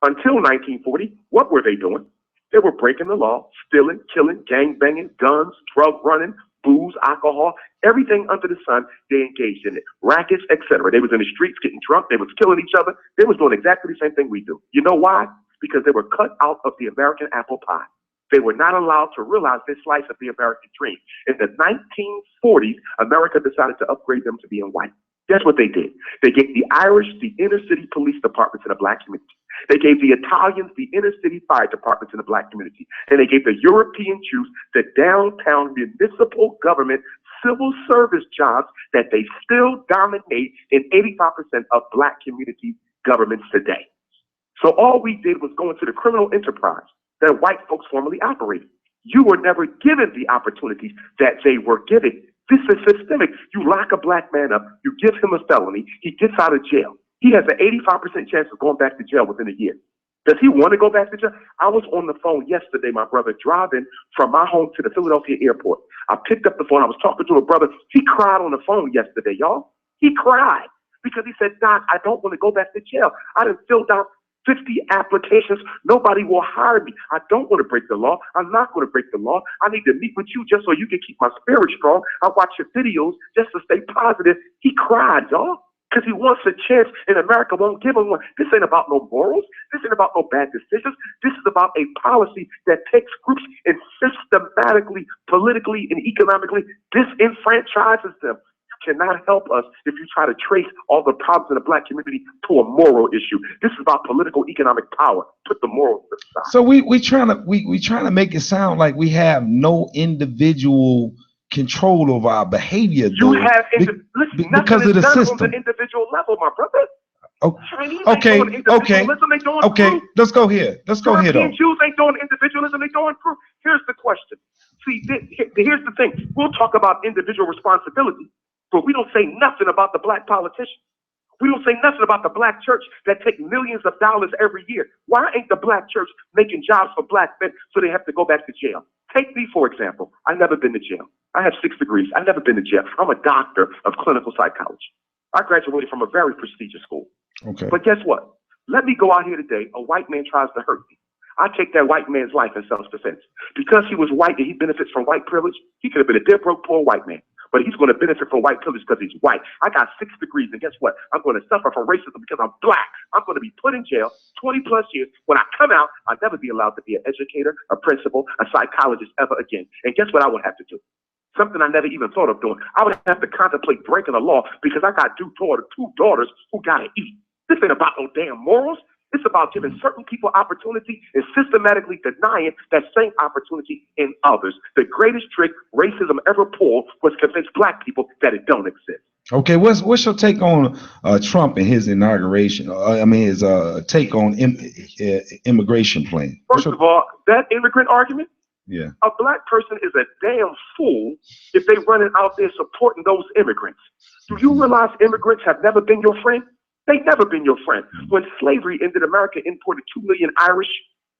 Until 1940, what were they doing? They were breaking the law, stealing, killing, gang banging, guns, drug running, booze, alcohol, everything under the sun. They engaged in it, rackets, etc. They was in the streets getting drunk. They was killing each other. They was doing exactly the same thing we do. You know why? Because they were cut out of the American apple pie. They were not allowed to realize this slice of the American dream. In the 1940s, America decided to upgrade them to being white. Guess what they did? They gave the Irish the inner city police departments in the black community. They gave the Italians the inner city fire departments in the black community. And they gave the European Jews the downtown municipal government civil service jobs that they still dominate in 85% of black community governments today. So all we did was go into the criminal enterprise that white folks formerly operated. You were never given the opportunities that they were given. This is systemic. You lock a black man up, you give him a felony, he gets out of jail. He has an 85% chance of going back to jail within a year. Does he want to go back to jail? I was on the phone yesterday, my brother, driving from my home to the Philadelphia airport. I picked up the phone. I was talking to a brother. He cried on the phone yesterday, y'all. He cried because he said, Doc, I don't want to go back to jail. I done filled out 50 applications. Nobody will hire me. I don't want to break the law. I'm not going to break the law. I need to meet with you just so you can keep my spirit strong. I watch your videos just to stay positive. He cried, y'all, because he wants a chance and America won't give him one. This ain't about no morals. This ain't about no bad decisions. This is about a policy that takes groups and systematically, politically, and economically disenfranchises them. You cannot help us if you try to trace all the problems in the black community to a moral issue. This is about political, economic power. Put the morals to the side. So we trying to make it sound like we have no individual control over our behavior. You have listen, because of the system. On the individual level, my brother. Okay. Let's go here. European Jews ain't doing individualism. They doing proof. Here's the question. See, here's the thing. We'll talk about individual responsibility, but we don't say nothing about the black politician. We don't say nothing about the black church that take millions of dollars every year. Why ain't the black church making jobs for black men so they have to go back to jail? Take me, for example. I've never been to jail. I have 6 degrees. I've never been to jail. I'm a doctor of clinical psychology. I graduated from a very prestigious school. Okay. But guess what? Let me go out here today. A white man tries to hurt me. I take that white man's life in self-defense. Because he was white and he benefits from white privilege, he could have been a dead broke poor white man. But he's going to benefit from white privilege because he's white. I got 6 degrees, and guess what? I'm going to suffer from racism because I'm black. I'm going to be put in jail 20 plus years. When I come out, I'll never be allowed to be an educator, a principal, a psychologist ever again. And guess what I would have to do? Something I never even thought of doing. I would have to contemplate breaking the law because I got 2 daughters who got to eat. This ain't about no damn morals. It's about giving certain people opportunity and systematically denying that same opportunity in others. The greatest trick racism ever pulled was convince black people that it don't exist. Okay, what's your take on Trump and his inauguration? His take on immigration plan. First of all, that immigrant argument. Yeah. A black person is a damn fool if they running out there supporting those immigrants. Do you realize immigrants have never been your friend? They've never been your friend. When slavery ended, America imported 2 million Irish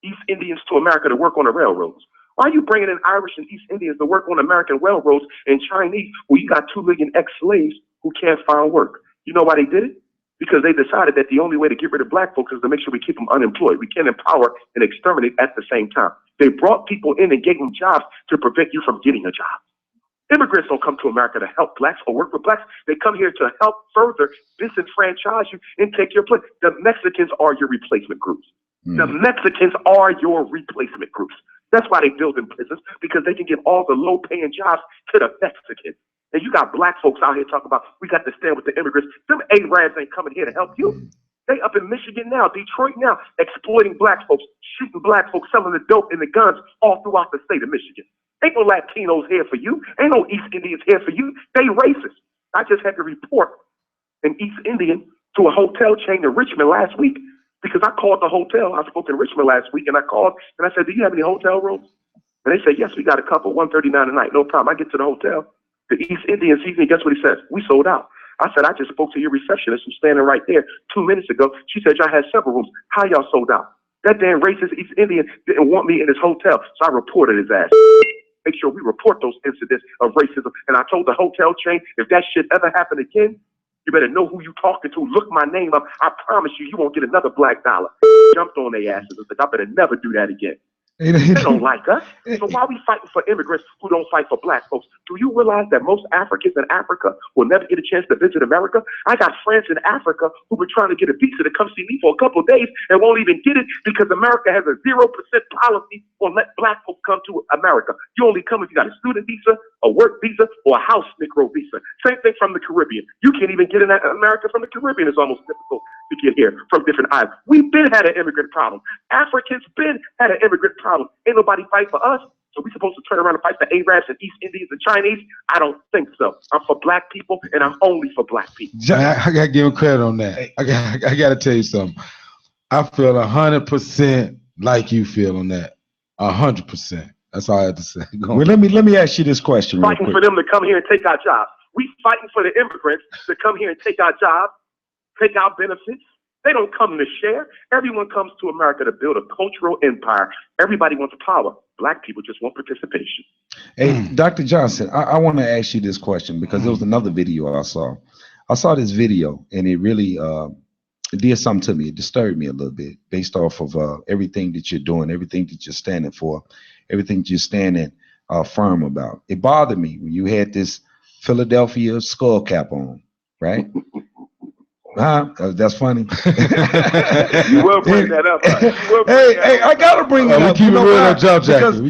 East Indians to America to work on the railroads. Why are you bringing in Irish and East Indians to work on American railroads and Chinese where you got 2 million ex-slaves who can't find work? You know why they did it? Because they decided that the only way to get rid of black folks is to make sure we keep them unemployed. We can't empower and exterminate at the same time. They brought people in and gave them jobs to prevent you from getting a job. Immigrants don't come to America to help blacks or work with blacks. They come here to help further disenfranchise you and take your place. The Mexicans are your replacement groups. The Mexicans are your replacement groups. That's why they build in prisons, because they can give all the low-paying jobs to the Mexicans. And you got black folks out here talking about, we got to stand with the immigrants. Them Arabs ain't coming here to help you. They up in Michigan now, Detroit now, exploiting black folks, shooting black folks, selling the dope and the guns all throughout the state of Michigan. Ain't no Latinos here for you. Ain't no East Indians here for you. They racist. I just had to report an East Indian to a hotel chain in Richmond last week because I called the hotel. I spoke in Richmond last week, and I called, and I said, do you have any hotel rooms? And they said, yes, we got a couple, $139 a night. No problem. I get to the hotel. The East Indian sees me. Guess what he says? We sold out. I said, I just spoke to your receptionist who's standing right there 2 minutes ago. She said, y'all had several rooms. How y'all sold out? That damn racist East Indian didn't want me in his hotel, so I reported his ass. Make sure we report those incidents of racism. And I told the hotel chain, if that shit ever happen again, you better know who you talking to. Look my name up. I promise you, you won't get another black dollar. Jumped on their asses and said, I better never do that again. They don't like us. So why are we fighting for immigrants who don't fight for black folks? Do you realize that most Africans in Africa will never get a chance to visit America? I got friends in Africa who've been trying to get a visa to come see me for a couple of days and won't even get it because America has a 0% policy on let black folks come to America. You only come if you got a student visa, a work visa, or a house Negro visa. Same thing from the Caribbean. You can't even get in America from the Caribbean. It's almost difficult. to get here from different islands. We've been had an immigrant problem. Africans been had an immigrant problem. Ain't nobody fight for us. So we supposed to turn around and fight for Arabs and East Indians and Chinese? I don't think so. I'm for black people, and I'm only for black people. I got to give him credit on that. I got to tell you something. I feel 100% like you feel on that. 100%. That's all I have to say. Well, let me ask you this question. Fighting for them to come here and take our jobs. We fighting for the immigrants to come here and take our jobs, take our benefits. They don't come to share. Everyone comes to America to build a cultural empire. Everybody wants power. Black people just want participation. Hey, Dr. Johnson, I want to ask you this question because there was another video I saw. I saw this video and it really it did something to me. It disturbed me a little bit based off of everything that you're doing, everything that you're standing for, everything that you're standing firm about. It bothered me when you had this Philadelphia skull cap on, right? That's funny. You will bring that up. Hey, I gotta bring it up. We keep it real on Job Jacket.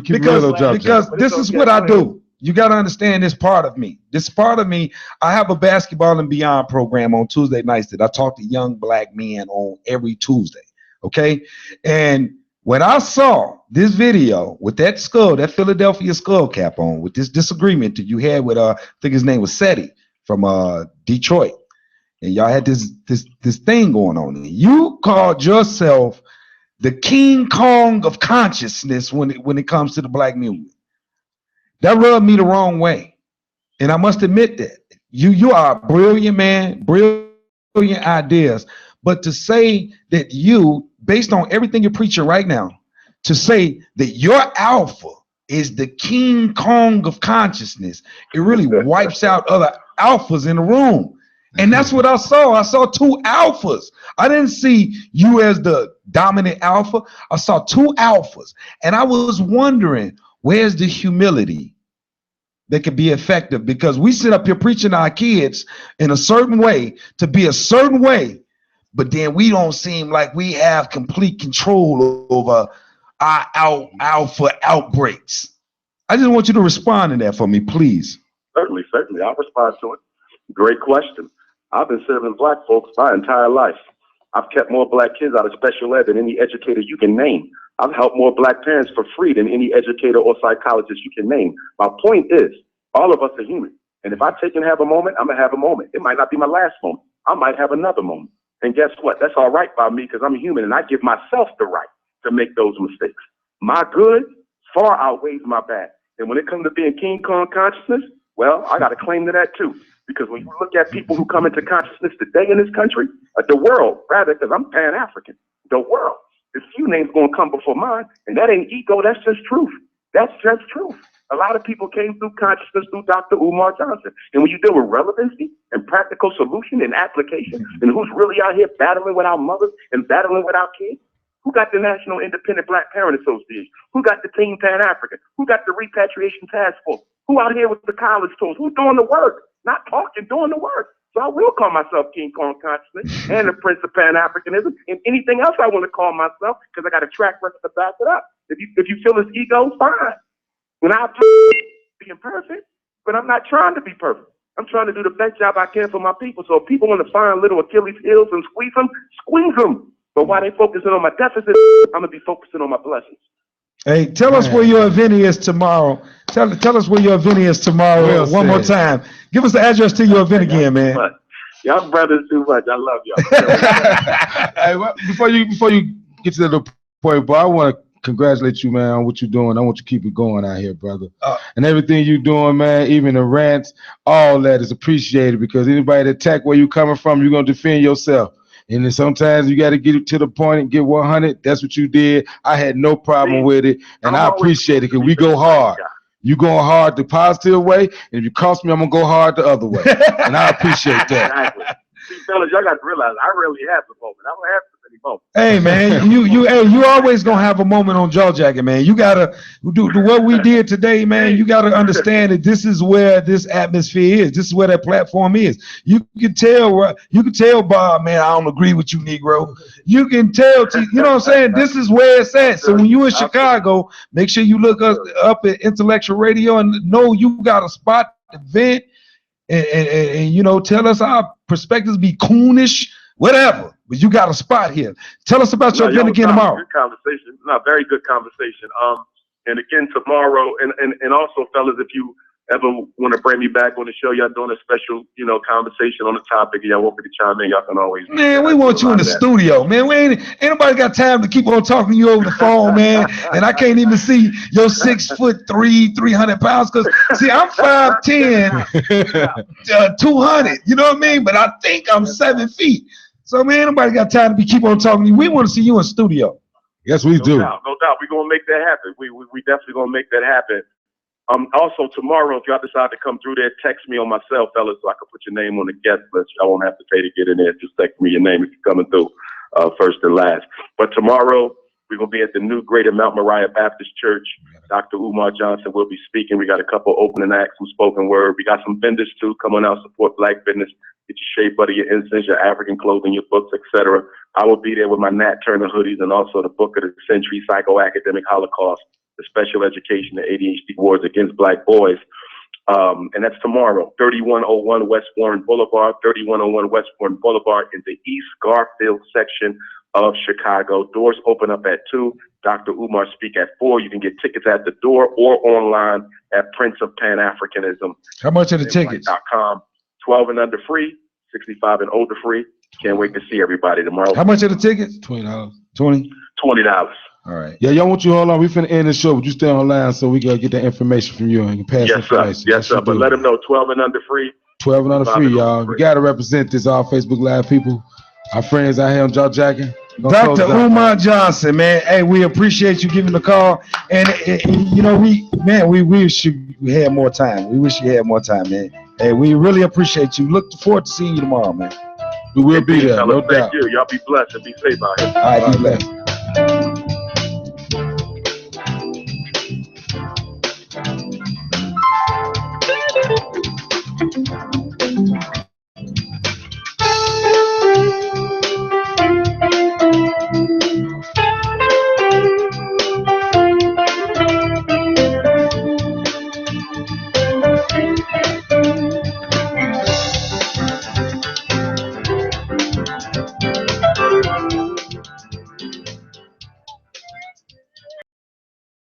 Because this is what I do. You gotta understand this part of me. This part of me, I have a basketball and beyond program on Tuesday nights that I talk to young black men on every Tuesday. Okay, and when I saw this video with that skull, that Philadelphia skull cap on, with this disagreement that you had with I think his name was Seti from Detroit. And y'all had this thing going on. And you called yourself the King Kong of consciousness when it comes to the black movement. That rubbed me the wrong way. And I must admit that. You are a brilliant man, brilliant ideas. But to say that you, based on everything you're preaching right now, to say that your alpha is the King Kong of consciousness, it really wipes out other alphas in the room. And that's what I saw. I saw two alphas. I didn't see you as the dominant alpha. I saw two alphas. And I was wondering, where's the humility that could be effective? Because we sit up here preaching our kids in a certain way to be a certain way, but then we don't seem like we have complete control over our alpha outbreaks. I just want you to respond to that for me, please. Certainly. I'll respond to it. Great question. I've been serving black folks my entire life. I've kept more black kids out of special ed than any educator you can name. I've helped more black parents for free than any educator or psychologist you can name. My point is, all of us are human. And if I take and have a moment, I'm going to have a moment. It might not be my last moment. I might have another moment. And guess what? That's all right by me because I'm human and I give myself the right to make those mistakes. My good far outweighs my bad. And when it comes to being King Kong consciousness, well, I got a claim to that too. Because when you look at people who come into consciousness today in this country, the world, rather, because I'm Pan-African, the world, there's few names going to come before mine, and that ain't ego, that's just truth. That's just truth. A lot of people came through consciousness through Dr. Umar Johnson. And when you deal with relevancy and practical solution and application, and who's really out here battling with our mothers and battling with our kids, who got the National Independent Black Parent Association? Who got the Team Pan-African? Who got the Repatriation Task Force? Who out here with the college tours? Who's doing the work? Not talking, doing the work. So I will call myself King Kong consciousness and the Prince of Pan-Africanism and anything else I want to call myself because I got a track record to back it up. If you feel it's ego, fine. When I'm being perfect, but I'm not trying to be perfect. I'm trying to do the best job I can for my people. So if people want to find little Achilles heels and squeeze them. But while they focusing on my deficit, I'm going to be focusing on my blessings. Hey, tell us where your event is tomorrow. Tell us where your event is tomorrow one more time. Give us the address to your event again, man. Y'all brothers too much. I love y'all. Hey, well, before you get to the point, but I want to congratulate you, man, on what you're doing. I want you to keep it going out here, brother. And everything you're doing, man, even the rants, all that is appreciated because anybody that attack where you coming from, you're going to defend yourself. And then sometimes you got to get it to the point and get 100. That's what you did. I had no problem with it, and I appreciate it because we go hard. You going hard the positive way, and if you cost me, I'm going to go hard the other way. And I appreciate that. Exactly. See, fellas, y'all got to realize I really have the moment. I don't have too many moments. Hey, man, you always going to have a moment on Jaw Jacket, man. You got to do what we did today, man. You got to understand that this is where this atmosphere is. This is where that platform is. You can tell Bob, man, I don't agree with you, Negro. You can tell, you know what I'm saying? This is where it's at. So when you in Chicago, make sure you look us up at Intellectual Radio and know you got a spot to vent and you know, tell us our perspectives be coonish, whatever. but you got a spot here. Tell us about your event again tomorrow. Good conversation. Very good conversation. And again tomorrow, and also, fellas, if you ever want to bring me back on the show, y'all doing a special, conversation on the topic, y'all want me to chime in, y'all can always. Man, we want you in the studio, man. We ain't nobody got time to keep on talking to you over the phone, man. And I can't even see your 6'3", 300 pounds. Cause see, I'm 5'10", 200. You know what I mean? But I think I'm 7 feet. So man, nobody got time to keep on talking to you. We want to see you in studio. Yes, we do. No doubt. We're gonna make that happen. We definitely gonna make that happen. Also tomorrow, if y'all decide to come through there, text me on my cell, fellas, so I can put your name on the guest list. I won't have to pay to get in there. Just text me your name if you're coming through, first and last. But tomorrow, we're going to be at the new Greater Mount Moriah Baptist Church. Dr. Umar Johnson will be speaking. We got a couple opening acts, some spoken word. We got some vendors, too, coming out, support Black business. Get your shea butter, your incense, your African clothing, your books, etc. I will be there with my Nat Turner hoodies and also the Book of the Century, Psychoacademic Holocaust, the Special Education, the ADHD Wars Against Black Boys. And that's tomorrow, 3101 West Warren Boulevard, 3101 West Warren Boulevard in the East Garfield section of Chicago. Doors open up at 2. Dr. Umar speak at 4. You can get tickets at the door or online at Prince of Pan-Africanism. How much are the tickets? 12 and under free, 65 and older free. Can't wait to see everybody tomorrow. How much are the tickets? $20. $20. All right. Yeah, y'all want you hold on. We finna end the show, but you stay online so we gotta get that information from you and you can pass information. Yes, sir. But let them know 12 and under free. 12 and under free, y'all. We gotta represent this, all Facebook Live people. Our friends out here on Jaw Jacking. Dr. Umar Johnson, man. Hey, we appreciate you giving the call. And we wish you had more time. We wish you had more time, man. Hey, we really appreciate you. Look forward to seeing you tomorrow, man. We will be there, no doubt. Thank you. Y'all be blessed and be safe out here. All right, be blessed.